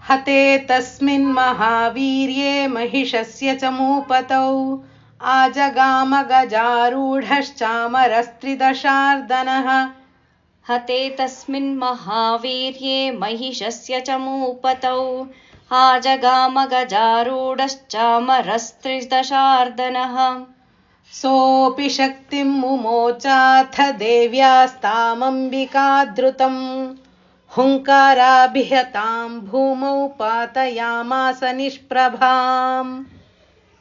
हते तस्मिन् महावीर्ये महिषस्य च मूपतौ आजगाम गजारूढश्चामरस्त्रिदशार्दनः। हते तस्मिन् महावीर्ये महिषस्य च मूपतौ आजगाम गजारूढश्चामरस्त्रिदशार्दनः। सोऽपि शक्तिं मुमोचाथ देव्यास्तामम्बिकाद्रुतम् हुङ्काराभिहतां भूमौ पातयामास निष्प्रभाम्।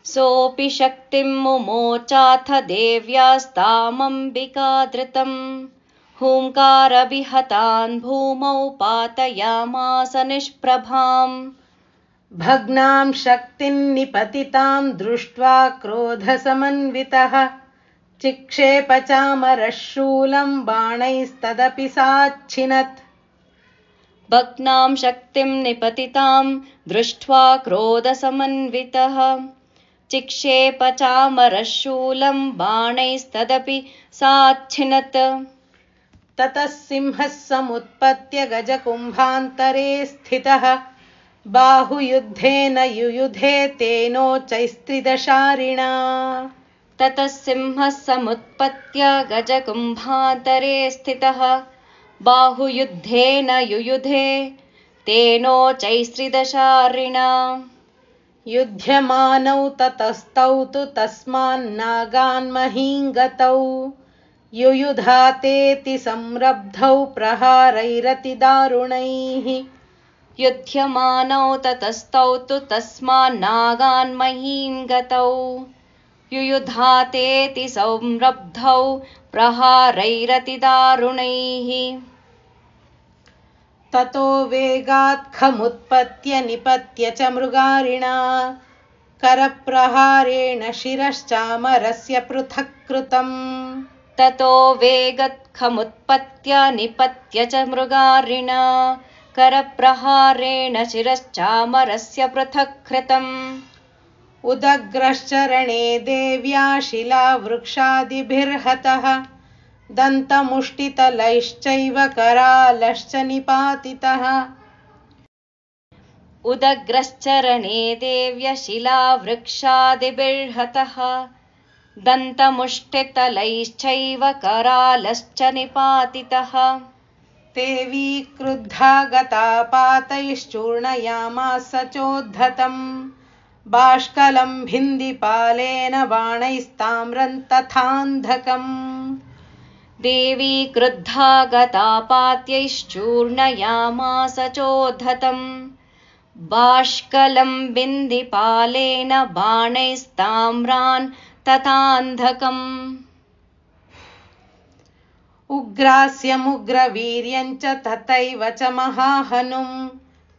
सोऽपि शक्तिं मुमोचाथ देव्यास्तामम्बिकाधृतम् हुङ्कारभिहतान् भूमौ पातयामास निष्प्रभाम्। भग्नां शक्तिं निपतितां दृष्ट्वा क्रोधसमन्वितः चिक्षेप चामरः शूलं बाणैस्तदपि साच्छिनत्। भग्नां शक्तिं निपतितां दृष्ट्वा क्रोधसमन्वितः चिक्षेप चामरः शूलं बाणैस्तदपि साच्छिनत्। ततः सिंहः समुत्पत्य गजकुम्भान्तरे स्थितः बाहुयुद्धेन युयुधे तेनोच्चैस्त्रिदशारिणा। ततः सिंहः समुत्पत्य गजकुम्भान्तरे स्थितः बाहुयुद्धेन युयुधे तेनोच्चैस्त्रिदशारिणा। युध्यमानौ ततस्तौ तु तस्मान्नागान्महीङ्गतौ युयुधातेति संरब्धौ प्रहारैरतिदारुणैः। युध्यमानौ ततस्तौ तु तस्मान्नागान्महीङ्गतौ युयुधातेति संरब्धौ प्रहारैरतिदारुणैः। ततो वेगात् खमुत्पत्य निपत्य च मृगारिणा करप्रहारेण शिरश्चामरस्य पृथक् कृतम्। ततो वेगत्खमुत्पत्य निपत्य च मृगारिणा करप्रहारेण शिरश्चामरस्य पृथक् कृतम्। उदग्रश्चरणे देव्या शिलावृक्षादिभिर्हतः दन्तमुष्टितलैश्चैव करालश्च निपातितः। उदग्रश्चरणे देव्या शिलावृक्षादिभिर्हतः दन्तमुष्टितलैश्चैव करालश्च निपातितः। देवी क्रुद्धा गता पातैश्चूर्णयामास चोद्धतम् बाष्कलं भिन्दिपालेन बाणैस्ताम्रं तथान्धकम्। देवी क्रुद्धा गता पात्यैश्चूर्णयामास चोद्धतम् बाष्कलं बिन्दिपालेन बाणैस्ताम्रान् तथान्धकम्। उग्रास्यमुग्रवीर्यञ्च तथैव च महाहनुं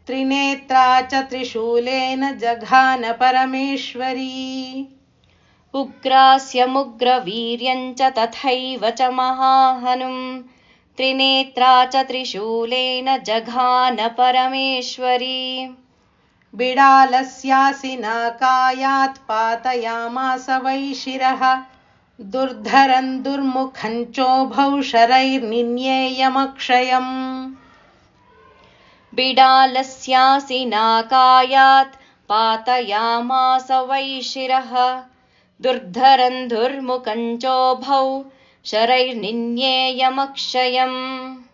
त्रिनेत्रा च त्रिशूलेन जघान परमेश्वरी। उग्रास्यमुग्रवीर्यञ्च तथैव च महाहनुं त्रिनेत्रा च त्रिशूलेन जघान परमेश्वरी। बिडालस्यासिनाकायात् पातयामास वै शिरः दुर्धरन् दुर्मुखं चोभौ शरैर्निन्येयमक्षयम्। बिडालस्यासिनाकायात् पातयामास वै शिरः दुर्धरन् दुर्मुखं चोभौ शरैर्निन्येयमक्षयम्।